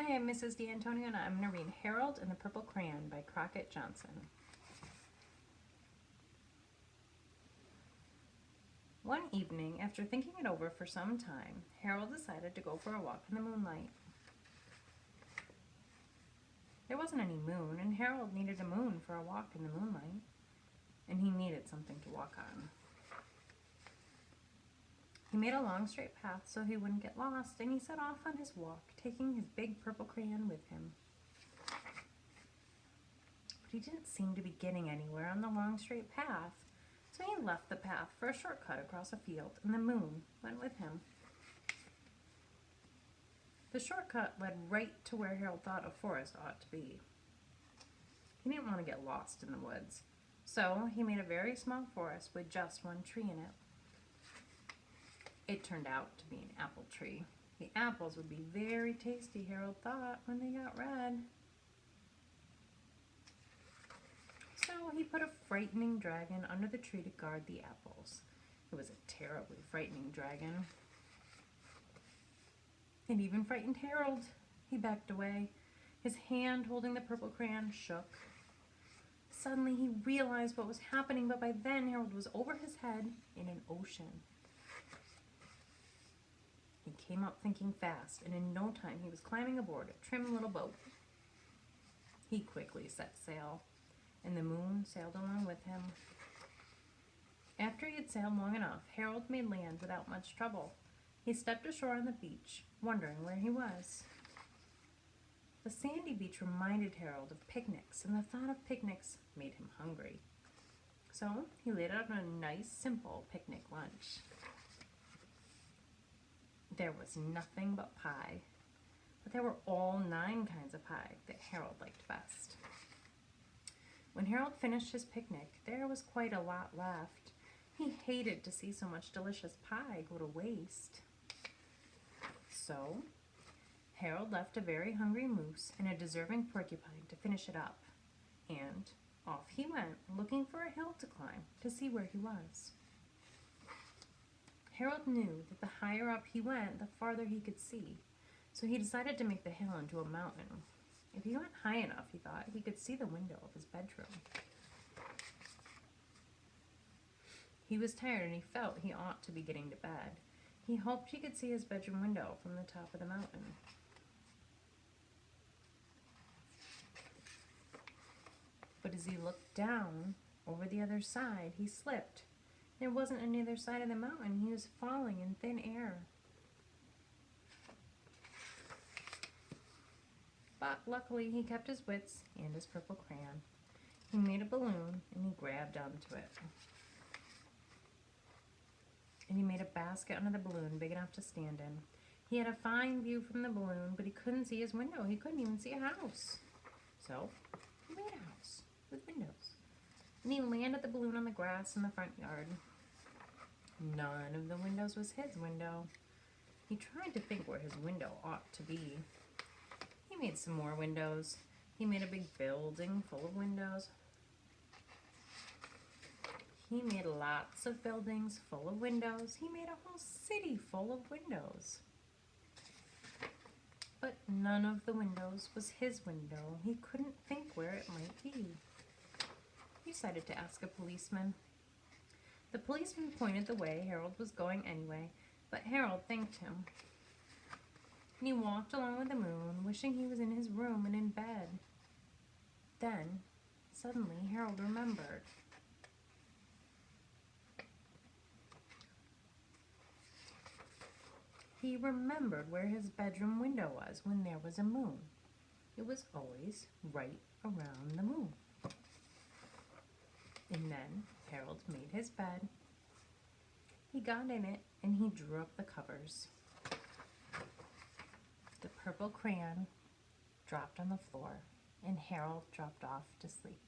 Hi, I'm Mrs. D'Antonio, and I'm going to read Harold and the Purple Crayon by Crockett Johnson. One evening, after thinking it over for some time, Harold decided to go for a walk in the moonlight. There wasn't any moon, and Harold needed a moon for a walk in the moonlight, and he needed something to walk on. He made a long straight path so he wouldn't get lost, and he set off on his walk, taking his big purple crayon with him. But he didn't seem to be getting anywhere on the long straight path, so he left the path for a shortcut across a field, and the moon went with him. The shortcut led right to where Harold thought a forest ought to be. He didn't want to get lost in the woods, so he made a very small forest with just one tree in it. It turned out to be an apple tree. The apples would be very tasty, Harold thought, when they got red. So he put a frightening dragon under the tree to guard the apples. It was a terribly frightening dragon. It even frightened Harold. He backed away. His hand holding the purple crayon shook. Suddenly he realized what was happening, but by then Harold was over his head in an ocean. He came up thinking fast, and in no time he was climbing aboard a trim little boat. He quickly set sail, and the moon sailed along with him. After he had sailed long enough, Harold made land without much trouble. He stepped ashore on the beach, wondering where he was. The sandy beach reminded Harold of picnics, and the thought of picnics made him hungry. So he laid out a nice, simple picnic lunch. There was nothing but pie, but there were all 9 kinds of pie that Harold liked best. When Harold finished his picnic, there was quite a lot left. He hated to see so much delicious pie go to waste. So, Harold left a very hungry moose and a deserving porcupine to finish it up, and off he went, looking for a hill to climb to see where he was. Harold knew that the higher up he went, the farther he could see, so he decided to make the hill into a mountain. If he went high enough, he thought, he could see the window of his bedroom. He was tired and he felt he ought to be getting to bed. He hoped he could see his bedroom window from the top of the mountain. But as he looked down over the other side, he slipped. There wasn't any other side of the mountain. He was falling in thin air. But luckily he kept his wits and his purple crayon. He made a balloon and he grabbed onto it. And he made a basket under the balloon big enough to stand in. He had a fine view from the balloon, but he couldn't see his window. He couldn't even see a house. So he made a house with windows. And he landed the balloon on the grass in the front yard. None of the windows was his window. He tried to think where his window ought to be. He made some more windows. He made a big building full of windows. He made lots of buildings full of windows. He made a whole city full of windows. But none of the windows was his window. He couldn't think where it might be. He decided to ask a policeman. The policeman pointed the way Harold was going anyway, but Harold thanked him. And he walked along with the moon, wishing he was in his room and in bed. Then, suddenly, Harold remembered. He remembered where his bedroom window was when there was a moon. It was always right around the moon. And then Harold made his bed. He got in it and he drew up the covers. The purple crayon dropped on the floor and Harold dropped off to sleep.